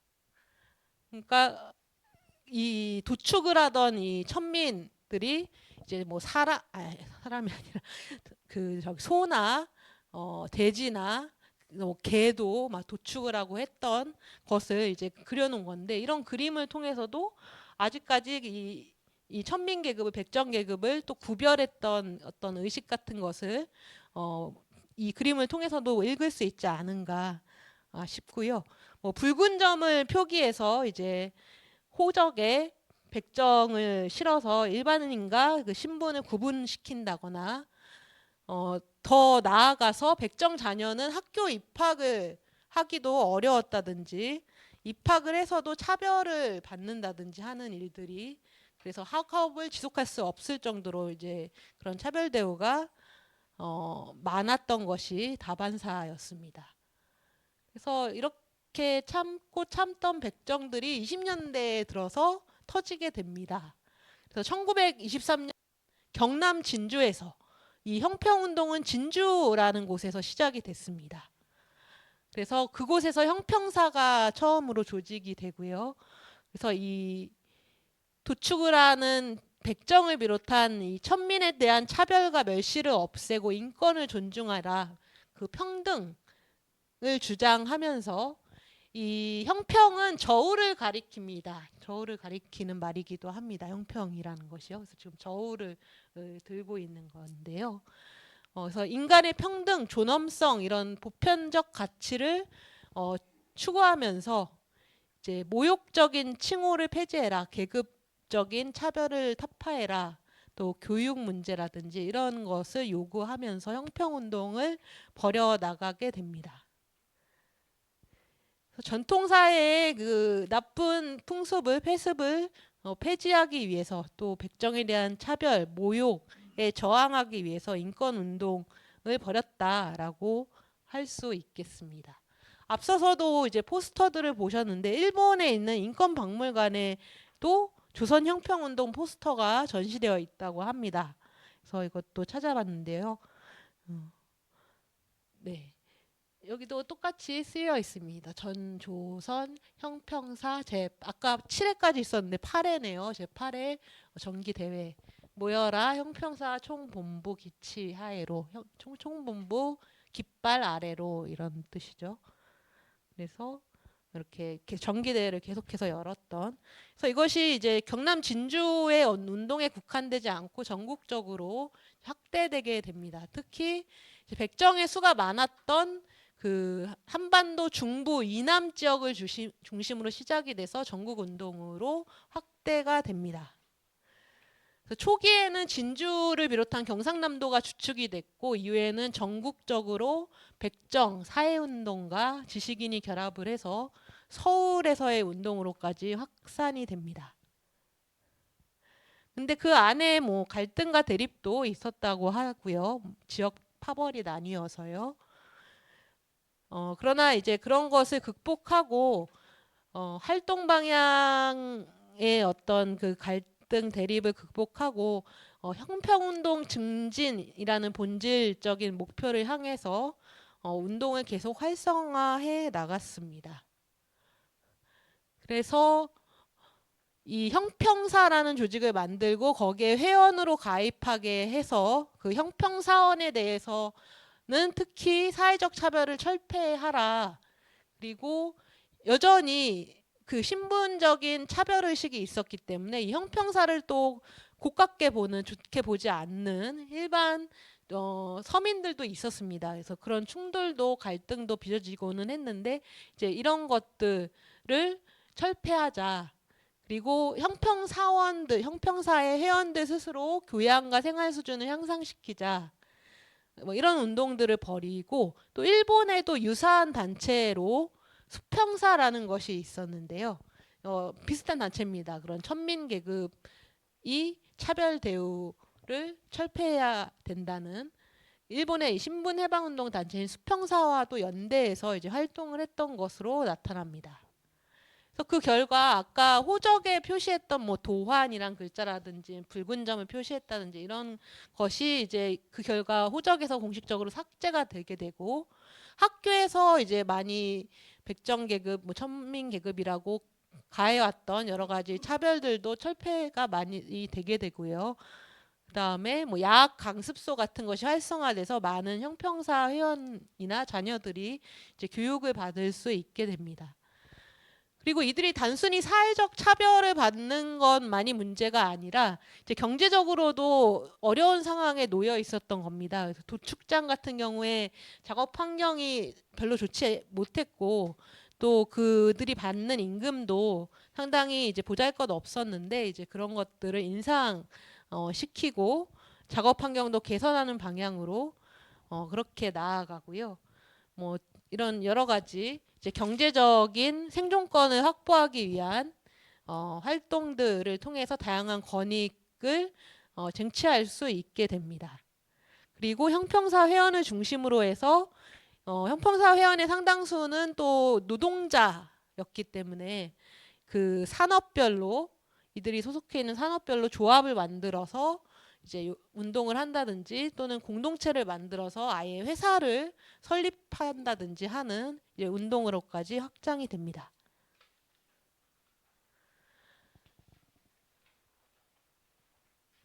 그러니까 이 도축을 하던 이 천민들이 이제 뭐 사람이 아니라 그 저기 소나 돼지나 뭐 개도 막 도축을 하고 했던 것을 이제 그려놓은 건데 이런 그림을 통해서도 아직까지 이 천민 계급을 백정 계급을 또 구별했던 어떤 의식 같은 것을 이 그림을 통해서도 읽을 수 있지 않은가 싶고요. 뭐 붉은 점을 표기해서 이제 호적에 백정을 실어서 일반인과 그 신분을 구분시킨다거나 더 나아가서 백정 자녀는 학교 입학을 하기도 어려웠다든지 입학을 해서도 차별을 받는다든지 하는 일들이 그래서 학업을 지속할 수 없을 정도로 이제 그런 차별 대우가 많았던 것이 다반사였습니다. 그래서 이렇게 참고 참던 백정들이 20년대에 들어서 터지게 됩니다. 그래서 1923년 경남 진주에서 이 형평운동은 진주라는 곳에서 시작이 됐습니다. 그래서 그곳에서 형평사가 처음으로 조직이 되고요. 그래서 이 도축을 하는 백정을 비롯한 이 천민에 대한 차별과 멸시를 없애고 인권을 존중하라, 그 평등을 주장하면서 이 형평은 저울을 가리킵니다. 저울을 가리키는 말이기도 합니다. 형평이라는 것이요. 그래서 지금 저울을 들고 있는 건데요. 그래서 인간의 평등, 존엄성 이런 보편적 가치를 추구하면서 이제 모욕적인 칭호를 폐지해라, 계급적인 차별을 타파해라, 또 교육 문제라든지 이런 것을 요구하면서 형평운동을 벌여나가게 됩니다. 전통사회의 그 나쁜 풍습을 폐습을 폐지하기 위해서, 또 백정에 대한 차별, 모욕에 저항하기 위해서 인권운동을 벌였다라고 할 수 있겠습니다. 앞서서도 이제 포스터들을 보셨는데 일본에 있는 인권박물관에도 조선 형평운동 포스터가 전시되어 있다고 합니다. 그래서 이것도 찾아봤는데요. 네. 여기도 똑같이 쓰여 있습니다. 전조선 형평사 아까 7회까지 있었는데 8회네요. 제 8회 정기대회 모여라 형평사 총본부 기치 하에로, 총본부 깃발 아래로, 이런 뜻이죠. 그래서 이렇게 정기대회를 계속해서 열었던, 그래서 이것이 이제 경남 진주의 운동에 국한되지 않고 전국적으로 확대되게 됩니다. 특히 이제 백정의 수가 많았던 그 한반도 중부 이남 지역을 중심으로 시작이 돼서 전국 운동으로 확대가 됩니다. 그래서 초기에는 진주를 비롯한 경상남도가 주축이 됐고, 이후에는 전국적으로 백정, 사회운동과 지식인이 결합을 해서 서울에서의 운동으로까지 확산이 됩니다. 근데 그 안에 뭐 갈등과 대립도 있었다고 하고요. 지역 파벌이 나뉘어서요. 그러나 이제 그런 것을 극복하고 활동 방향의 어떤 그 갈등 대립을 극복하고 형평운동 증진이라는 본질적인 목표를 향해서 운동을 계속 활성화해 나갔습니다. 그래서 이 형평사라는 조직을 만들고 거기에 회원으로 가입하게 해서 그 형평사원에 대해서는 특히 사회적 차별을 철폐하라, 그리고 여전히 그 신분적인 차별의식이 있었기 때문에 이 형평사를 또 고깝게 보는, 좋게 보지 않는 일반 서민들도 있었습니다. 그래서 그런 충돌도 갈등도 빚어지고는 했는데, 이제 이런 것들을 철폐하자, 그리고 형평사원들, 형평사의 회원들 스스로 교양과 생활 수준을 향상시키자, 뭐 이런 운동들을 벌이고, 또 일본에도 유사한 단체로 수평사라는 것이 있었는데요. 비슷한 단체입니다. 그런 천민 계급이 차별 대우를 철폐해야 된다는 일본의 신분 해방 운동 단체인 수평사와도 연대해서 이제 활동을 했던 것으로 나타납니다. 그래서 그 결과 아까 호적에 표시했던 뭐 도환이란 글자라든지 붉은 점을 표시했다든지 이런 것이 이제 그 결과 호적에서 공식적으로 삭제가 되게 되고, 학교에서 이제 많이 백정 계급, 뭐 천민 계급이라고 가해왔던 여러 가지 차별들도 철폐가 많이 되게 되고요. 그다음에 뭐 야학 강습소 같은 것이 활성화돼서 많은 형평사 회원이나 자녀들이 이제 교육을 받을 수 있게 됩니다. 그리고 이들이 단순히 사회적 차별을 받는 것만이 문제가 아니라 이제 경제적으로도 어려운 상황에 놓여 있었던 겁니다. 그래서 도축장 같은 경우에 작업 환경이 별로 좋지 못했고, 또 그들이 받는 임금도 상당히 이제 보잘것 없었는데, 이제 그런 것들을 인상 시키고 작업 환경도 개선하는 방향으로 그렇게 나아가고요. 뭐 이런 여러 가지 이제 경제적인 생존권을 확보하기 위한 활동들을 통해서 다양한 권익을 쟁취할 수 있게 됩니다. 그리고 형평사 회원을 중심으로 해서 형평사 회원의 상당수는 또 노동자였기 때문에 그 산업별로 이들이 소속해 있는 산업별로 조합을 만들어서 이제 운동을 한다든지 또는 공동체를 만들어서 아예 회사를 설립한다든지 하는 이제 운동으로까지 확장이 됩니다.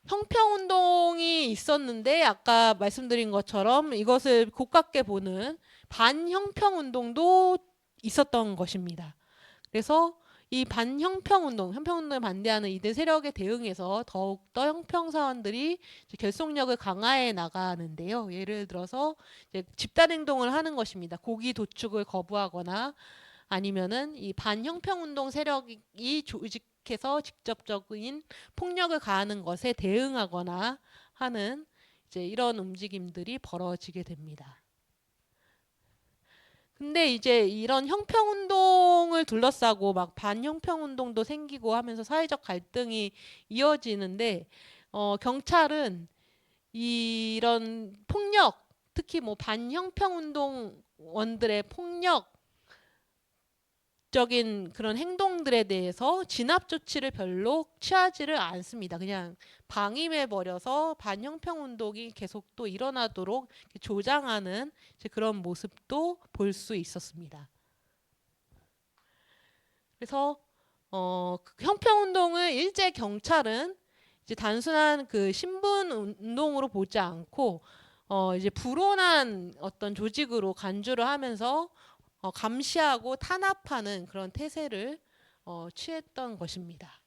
형평운동이 있었는데 아까 말씀드린 것처럼 이것을 고깝게 보는 반형평운동도 있었던 것입니다. 그래서 이 반형평운동, 형평운동에 반대하는 이들 세력에 대응해서 더욱더 형평사원들이 결속력을 강화해 나가는데요. 예를 들어서 이제 집단행동을 하는 것입니다. 고기 도축을 거부하거나 아니면은 이 반형평운동 세력이 조직해서 직접적인 폭력을 가하는 것에 대응하거나 하는 이제 이런 움직임들이 벌어지게 됩니다. 근데 이제 이런 형평운동을 둘러싸고 막 반형평운동도 생기고 하면서 사회적 갈등이 이어지는데 경찰은 이런 폭력, 특히 뭐 반형평운동원들의 폭력적인 그런 행동들에 대해서 진압 조치를 별로 취하지를 않습니다. 그냥 방임해 버려서 반형평운동이 계속 또 일어나도록 조장하는 그런 모습도 볼 수 있었습니다. 그래서 형평운동을 일제 경찰은 이제 단순한 그 신분 운동으로 보지 않고 이제 불온한 어떤 조직으로 간주를 하면서 감시하고 탄압하는 그런 태세를 취했던 것입니다.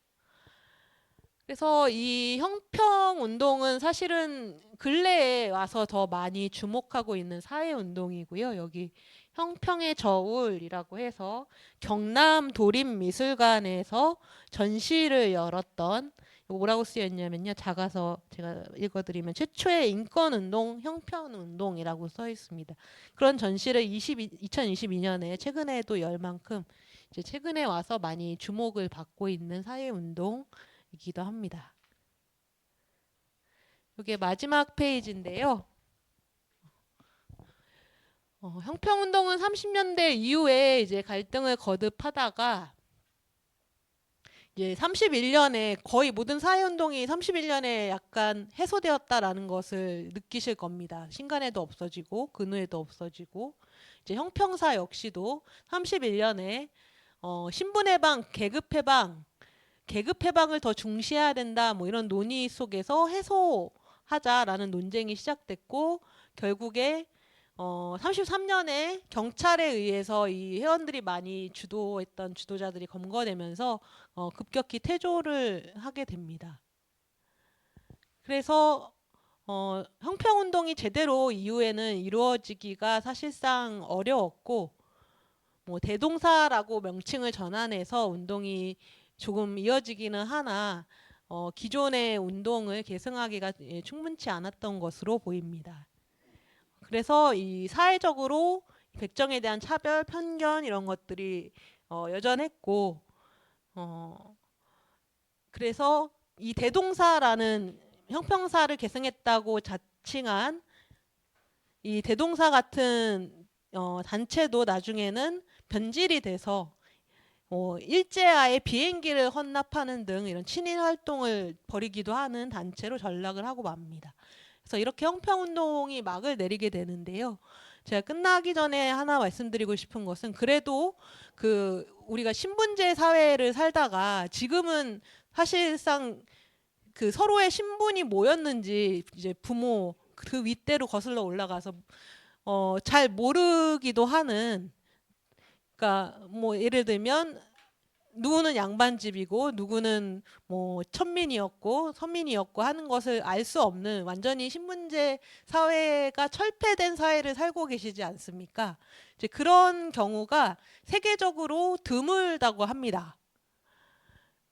그래서 이 형평운동은 사실은 근래에 와서 더 많이 주목하고 있는 사회운동이고요. 여기 형평의 저울이라고 해서 경남 도립미술관에서 전시를 열었던, 뭐라고 쓰였냐면요. 작아서 제가 읽어드리면 최초의 인권운동, 형평운동이라고 써 있습니다. 그런 전시를 2022년에 최근에도 열 만큼 이제 최근에 와서 많이 주목을 받고 있는 사회운동 이기도 합니다. 이게 마지막 페이지인데요. 형평운동은 30년대 이후에 이제 갈등을 거듭하다가 이제 31년에 거의 모든 사회운동이 31년에 약간 해소되었다라는 것을 느끼실 겁니다. 신간에도 없어지고 근우에도 없어지고 이제 형평사 역시도 31년에 신분해방, 계급해방을 더 중시해야 된다 뭐 이런 논의 속에서 해소하자라는 논쟁이 시작됐고 결국에 33년에 경찰에 의해서 이 회원들이 많이 주도했던 주도자들이 검거되면서 급격히 퇴조를 하게 됩니다. 그래서 형평운동이 제대로 이후에는 이루어지기가 사실상 어려웠고 뭐 대동사라고 명칭을 전환해서 운동이 조금 이어지기는 하나 기존의 운동을 계승하기가 충분치 않았던 것으로 보입니다. 그래서 이 사회적으로 백정에 대한 차별, 편견 이런 것들이 여전했고 그래서 이 대동사라는 형평사를 계승했다고 자칭한 이 대동사 같은 단체도 나중에는 변질이 돼서 일제하에 비행기를 헌납하는 등 이런 친일 활동을 벌이기도 하는 단체로 전락을 하고 맙니다. 그래서 이렇게 형평운동이 막을 내리게 되는데요. 제가 끝나기 전에 하나 말씀드리고 싶은 것은 그래도 그 우리가 신분제 사회를 살다가 지금은 사실상 그 서로의 신분이 뭐였는지 이제 부모 그 윗대로 거슬러 올라가서 잘 모르기도 하는, 그러니까 뭐 예를 들면 누구는 양반집이고 누구는 뭐 천민이었고 서민이었고 하는 것을 알 수 없는 완전히 신분제 사회가 철폐된 사회를 살고 계시지 않습니까? 이제 그런 경우가 세계적으로 드물다고 합니다.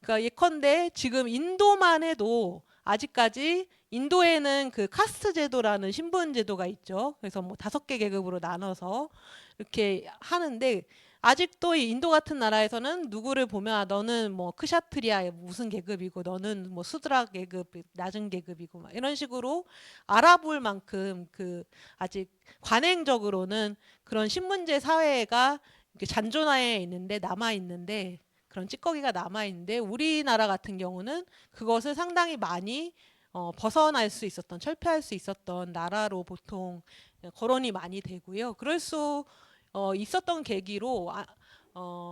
그러니까 예컨대 지금 인도만 해도 아직까지 인도에는 그 카스트 제도라는 신분 제도가 있죠. 그래서 뭐 5개 계급으로 나눠서 이렇게 하는데 아직도 이 인도 같은 나라에서는 누구를 보면 아, 너는 뭐 크샤트리아 무슨 계급이고 너는 뭐 수드라 계급 낮은 계급이고 막 이런 식으로 알아볼 만큼 그 아직 관행적으로는 그런 신분제 사회가 이렇게 잔존하에 있는데 남아 있는데 그런 찌꺼기가 남아 있는데 우리나라 같은 경우는 그것을 상당히 많이 벗어날 수 있었던 철폐할 수 있었던 나라로 보통 거론이 많이 되고요. 그럴 수 있었던 계기로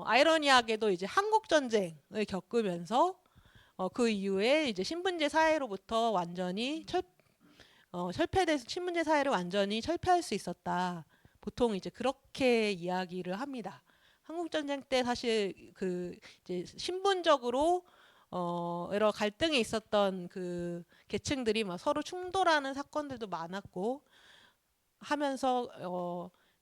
아이러니하게도 이제 한국 전쟁을 겪으면서 그 이후에 이제 신분제 사회로부터 완전히 철폐돼서 신분제 사회를 완전히 철폐할 수 있었다. 보통 이제 그렇게 이야기를 합니다. 한국 전쟁 때 사실 그 이제 신분적으로 여러 갈등이 있었던 그 계층들이 막 서로 충돌하는 사건들도 많았고 하면서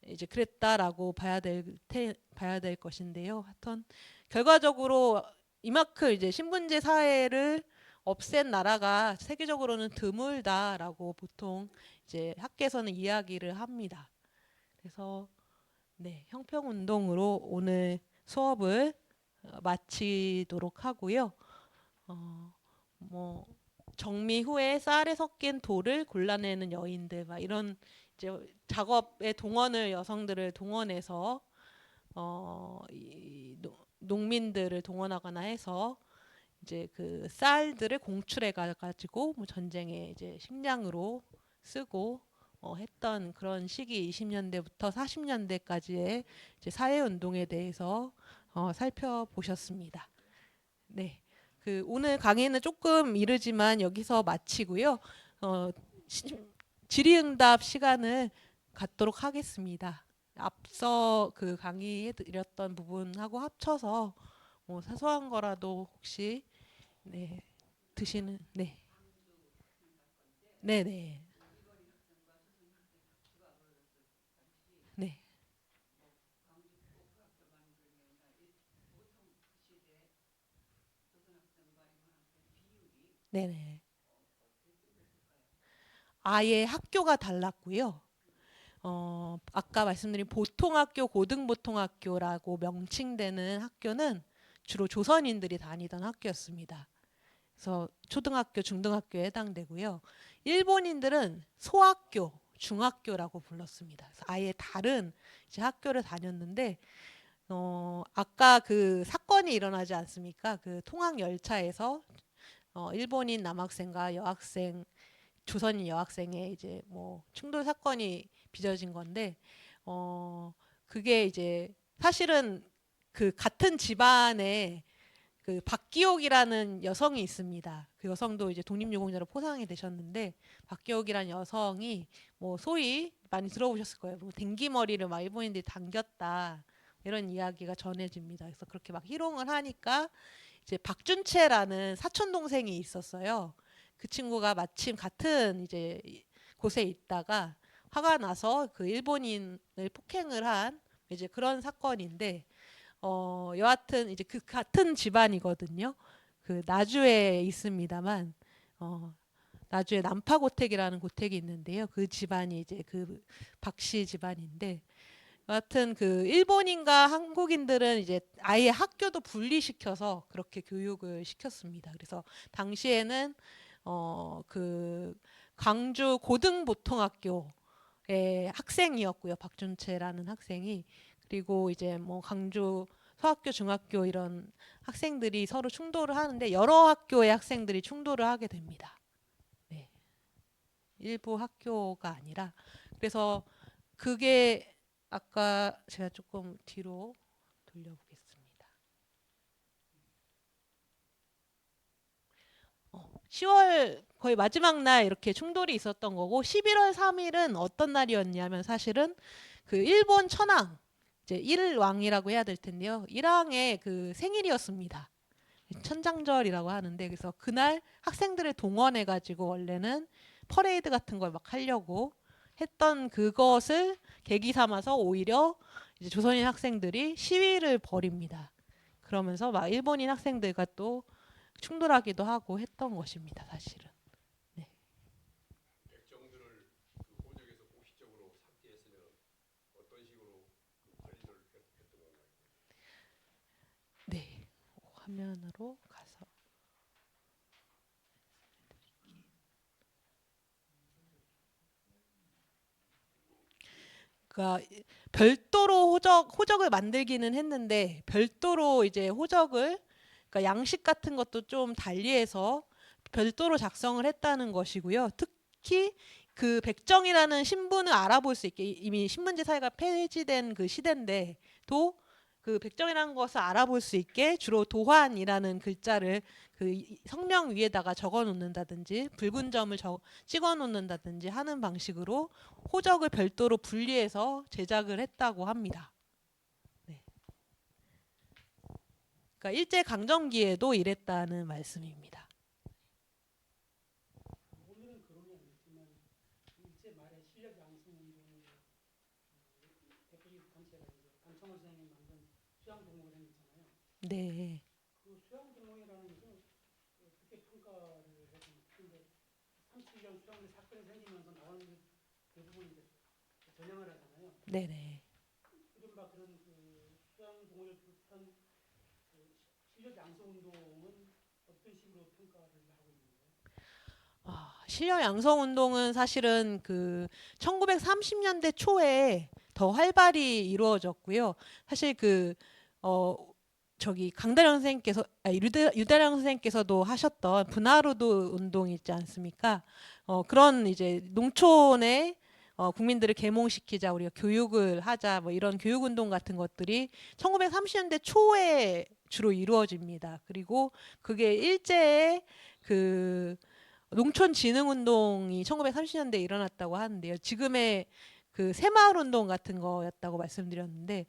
이제 그랬다라고 봐야 될 것인데요. 하여튼 결과적으로 이만큼 이제 신분제 사회를 없앤 나라가 세계적으로는 드물다라고 보통 이제 학계에서는 이야기를 합니다. 그래서 네, 형평운동으로 오늘 수업을 마치도록 하고요. 뭐 정미 후에 쌀에 섞인 돌을 골라내는 여인들 막 이런 이제 작업에 동원을 여성들을 동원해서 농민들을 동원하거나 해서 이제 그 쌀들을 공출해 가지고 뭐 전쟁에 이제 식량으로 쓰고 했던 그런 시기 20년대부터 40년대까지의 이제 사회 운동에 대해서 살펴보셨습니다. 네. 그 오늘 강의는 조금 이르지만 여기서 마치고요. 어, 시- 질의응답 시간을 갖도록 하겠습니다. 앞서 그 강의해 드렸던 부분하고 합쳐서 뭐 사소한 거라도 혹시 네, 드시는 네. 네, 네. 네. 네, 네. 아예 학교가 달랐고요. 아까 말씀드린 보통학교, 고등보통학교라고 명칭되는 학교는 주로 조선인들이 다니던 학교였습니다. 그래서 초등학교, 중등학교에 해당되고요. 일본인들은 소학교, 중학교라고 불렀습니다. 그래서 아예 다른 이제 학교를 다녔는데 아까 그 사건이 일어나지 않습니까? 그 통학 열차에서 일본인 남학생과 여학생 조선인 여학생의 이제 뭐 충돌 사건이 빚어진 건데 그게 이제 사실은 그 같은 집안에 그 박기옥이라는 여성이 있습니다. 그 여성도 이제 독립유공자로 포상이 되셨는데 박기옥이라는 여성이 뭐 소위 많이 들어보셨을 거예요. 뭐 댕기머리를 막 일본인들이 당겼다 이런 이야기가 전해집니다. 그래서 그렇게 막 희롱을 하니까 이제 박준채라는 사촌 동생이 있었어요. 그 친구가 마침 같은 이제 곳에 있다가 화가 나서 그 일본인을 폭행을 한 이제 그런 사건인데 여하튼 이제 그 같은 집안이거든요. 그 나주에 있습니다만 나주에 남파고택이라는 고택이 있는데요. 그 집안이 이제 그 박씨 집안인데 여하튼 그 일본인과 한국인들은 이제 아예 학교도 분리시켜서 그렇게 교육을 시켰습니다. 그래서 당시에는 그 광주 고등보통학교의 학생이었고요. 박준채라는 학생이 그리고 이제 뭐 광주 서학교, 중학교 이런 학생들이 서로 충돌을 하는데 여러 학교의 학생들이 충돌을 하게 됩니다. 네. 일부 학교가 아니라 그래서 그게 아까 제가 조금 뒤로 돌려보겠습니다. 10월 거의 마지막 날 이렇게 충돌이 있었던 거고 11월 3일은 어떤 날이었냐면 사실은 그 일본 천황 이제 일왕이라고 해야 될 텐데요. 일왕의 그 생일이었습니다. 천장절이라고 하는데 그래서 그날 학생들을 동원해 가지고 원래는 퍼레이드 같은 걸 막 하려고 했던 그것을 계기 삼아서 오히려 이제 조선인 학생들이 시위를 벌입니다. 그러면서 막 일본인 학생들과 또 충돌하기도 하고 했던 것입니다. 사실은. 네. 백정들을 그 호적에서 공식적으로 삭제했으면 어떤 식으로 그 관리를 했던 건가요? 화면으로 가서 그러니까 별도로 호적을 만들기는 했는데 별도로 이제 호적을 그러니까 양식 같은 것도 좀 달리해서 별도로 작성을 했다는 것이고요. 특히 그 백정이라는 신분을 알아볼 수 있게 이미 신문지 사회가 폐지된 그 시대인데 도 그 백정이라는 것을 알아볼 수 있게 주로 도환이라는 글자를 그 성명 위에다가 적어 놓는다든지 붉은 점을 찍어 놓는다든지 하는 방식으로 호적을 별도로 분리해서 제작을 했다고 합니다. 네. 그러니까 일제 강점기에도 이랬다는 말씀입니다. 오늘은 그런 건 아니지만 일제 말에 실력 양성 운동의 대표적 단체가 이제 안창호 선생님이 만든 수양동호회라는 게 있잖아요. 네. 그 수양동호회라는 것은 어떻게 평가를 해야 되나? 근데 31년 수양대 사건이 생기면서 나오는 게 대부분 이제 전향을 하잖아요. 네네. 이른바 그런 그 수양동호회를 비롯한 그 실력 양성 운동은 어떤 식으로 평가를 하고 있는 거예요? 실력 양성 운동은 사실은 그 1930년대 초에 더 활발히 이루어졌고요. 사실 저기 강다령 선생님께서 유다령 선생님께서도 하셨던 분하로도 운동이 있지 않습니까? 그런 이제 농촌에 국민들을 계몽시키자 우리가 교육을 하자 뭐 이런 교육 운동 같은 것들이 1930년대 초에 주로 이루어집니다. 그리고 그게 일제의 그 농촌진흥운동이 1930년대에 일어났다고 하는데요. 지금의 그 새마을운동 같은 거였다고 말씀드렸는데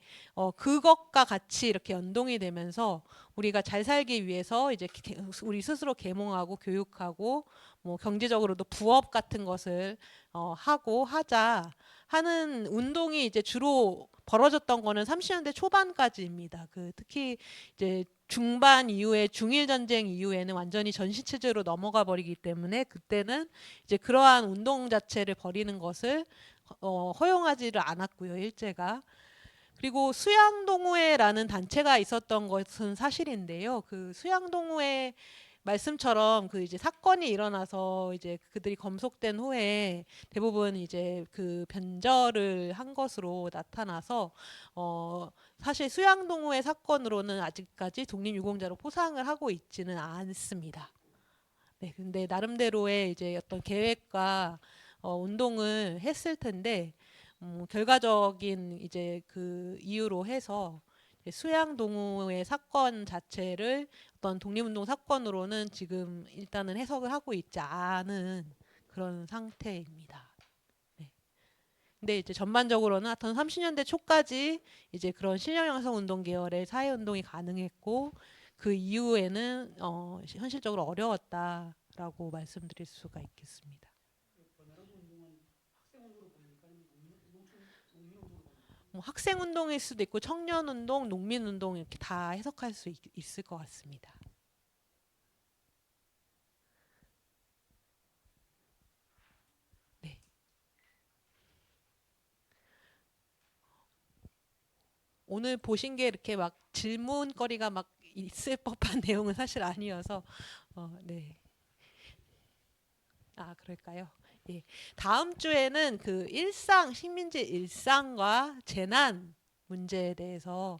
그것과 같이 이렇게 연동이 되면서 우리가 잘 살기 위해서 이제 우리 스스로 계몽하고 교육하고 뭐 경제적으로도 부업 같은 것을 하고 하자 하는 운동이 이제 주로 벌어졌던 거는 30년대 초반까지입니다. 특히 이제 중반 이후에 중일 전쟁 이후에는 완전히 전시 체제로 넘어가 버리기 때문에 그때는 이제 그러한 운동 자체를 벌이는 것을 허용하지를 않았고요, 일제가. 그리고 수양동호회라는 단체가 있었던 것은 사실인데요. 그 수양동호회 말씀처럼 그 이제 사건이 일어나서 이제 그들이 검속된 후에 대부분 이제 그 변절을 한 것으로 나타나서 사실 수양동호회 사건으로는 아직까지 독립유공자로 포상을 하고 있지는 않습니다. 네, 근데 나름대로의 이제 어떤 계획과 운동을 했을 텐데 결과적인 이제 그 이유로 해서 수양동호회 사건 자체를 어떤 독립운동 사건으로는 지금 일단은 해석을 하고 있지 않은 그런 상태입니다. 네. 근데 이제 전반적으로는 하여튼 30년대 초까지 이제 그런 실력 양성 운동 계열의 사회 운동이 가능했고 그 이후에는 현실적으로 어려웠다라고 말씀드릴 수가 있겠습니다. 번화로 운동은 학생 운동으로 보입니까? 아니면 농민 운동으로 보입니까? 뭐 학생 운동일 수도 있고 청년 운동, 농민 운동 이렇게 다 해석할 수 있을 것 같습니다. 네. 오늘 보신 게 이렇게 막 질문거리가 막 있을 법한 내용은 사실 아니어서 네. 그럴까요? 예. 다음 주에는 그 식민지 일상과 재난 문제에 대해서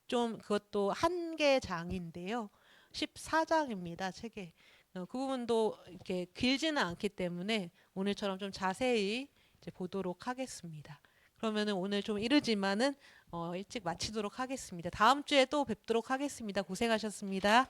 좀 그것도 한 개 장인데요. 14장입니다. 책에. 그 부분도 이렇게 길지는 않기 때문에 오늘처럼 좀 자세히 이제 보도록 하겠습니다. 그러면은 오늘 좀 이르지만은 일찍 마치도록 하겠습니다. 다음 주에 또 뵙도록 하겠습니다. 고생하셨습니다.